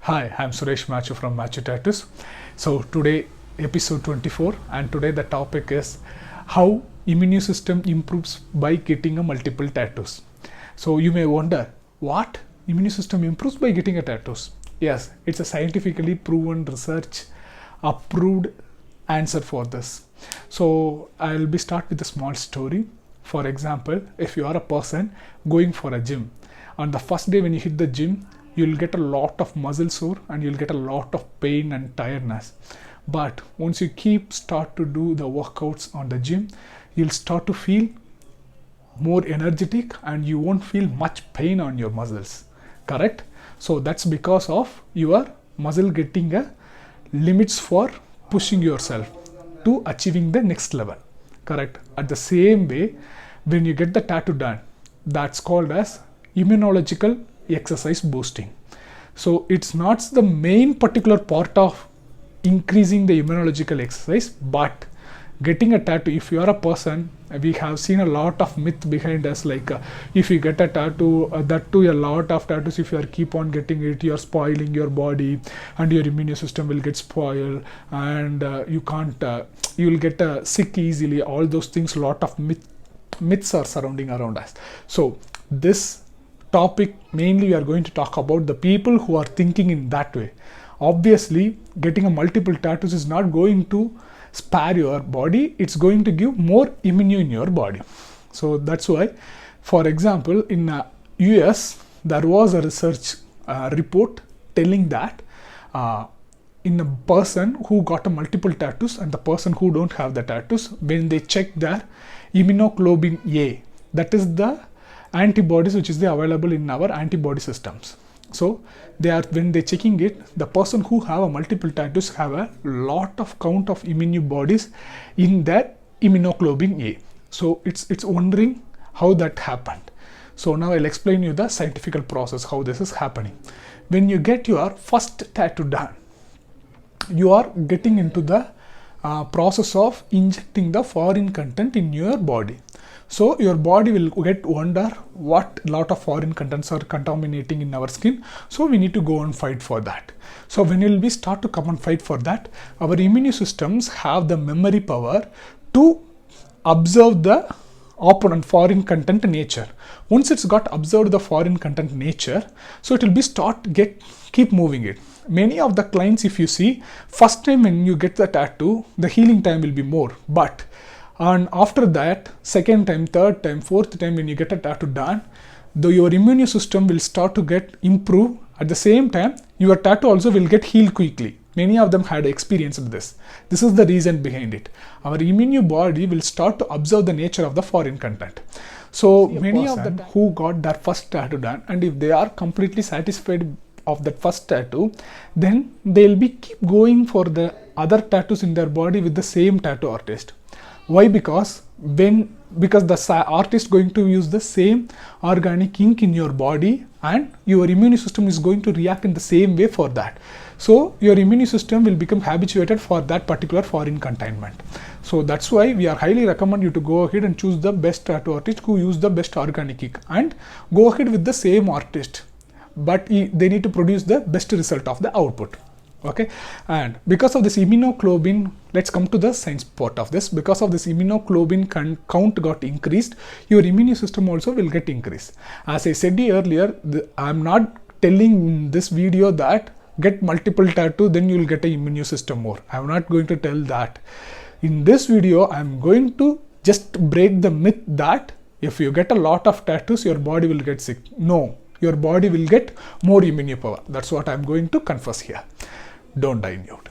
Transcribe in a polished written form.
Hi, I'm Suresh Machu from Machu Tattoos. So today episode 24, and today the topic is how immune system improves by getting a multiple tattoos. So you may wonder, what immune system improves by getting a tattoos? Yes, it's a scientifically proven research approved answer for this. So I'll be start with a small story. For example, if you are a person going for a gym, on the first day when you hit the gym, you'll get a lot of muscle sore and you'll get a lot of pain and tiredness. But once you start to do the workouts on the gym, you'll start to feel more energetic and you won't feel much pain on your muscles. Correct? So that's because of your muscle getting a limits for pushing yourself to achieving the next level. Correct? At the same way, when you get the tattoo done, that's called as immunological exercise boosting. So it's not the main particular part of increasing the immunological exercise, but getting a tattoo, if you are a person, we have seen a lot of myth behind us, like if you get a tattoo, that too a lot of tattoos, if you are keep on getting it, you are spoiling your body and your immune system will get spoiled and you will get sick easily. All those things, lot of myths are surrounding around us. So this topic mainly we are going to talk about the people who are thinking in that way. Obviously, getting a multiple tattoos is not going to spare your body, it's going to give more immune in your body. So that's why, for example, in US there was a research report telling that in a person who got a multiple tattoos and the person who don't have the tattoos, when they check their immunoglobulin A, that is the antibodies which is available in our antibody systems. So when they're checking it, the person who have a multiple tattoos have a lot of count of immune bodies in their immunoglobulin A. So it's wondering how that happened. So now I'll explain you the scientific process how this is happening. When you get your first tattoo done, you are getting into the process of injecting the foreign content in your body. So your body will wonder what lot of foreign contents are contaminating in our skin. So we need to go and fight for that. So when we start to come and fight for that, our immune systems have the memory power to observe the opponent foreign content nature. Once it's got observed the foreign content nature, so it will be keep moving it. Many of the clients, if you see, first time when you get the tattoo, the healing time will be more, and after that, second time, third time, fourth time, when you get a tattoo done, your immune system will start to get improved. At the same time, your tattoo also will get healed quickly. Many of them had experienced this. This is the reason behind it. Our immune body will start to observe the nature of the foreign content. So many of them who got their first tattoo done, and if they are completely satisfied of that first tattoo, then they'll keep going for the other tattoos in their body with the same tattoo artist. Why? Because the artist going to use the same organic ink in your body and your immune system is going to react in the same way for that. So your immune system will become habituated for that particular foreign containment. So that's why we are highly recommend you to go ahead and choose the best tattoo artist who use the best organic ink and go ahead with the same artist, but they need to produce the best result of the output. Okay, and because of this immunoglobulin, let's come to the science part of this. Because of this immunoglobulin count got increased, your immune system also will get increased. As I said earlier, I'm not telling in this video that get multiple tattoo then you will get an immune system more. I'm not going to tell that. In this video, I'm going to just break the myth that if you get a lot of tattoos, your body will get sick. No, your body will get more immune power. That's what I'm going to confess here. Don't die in mute.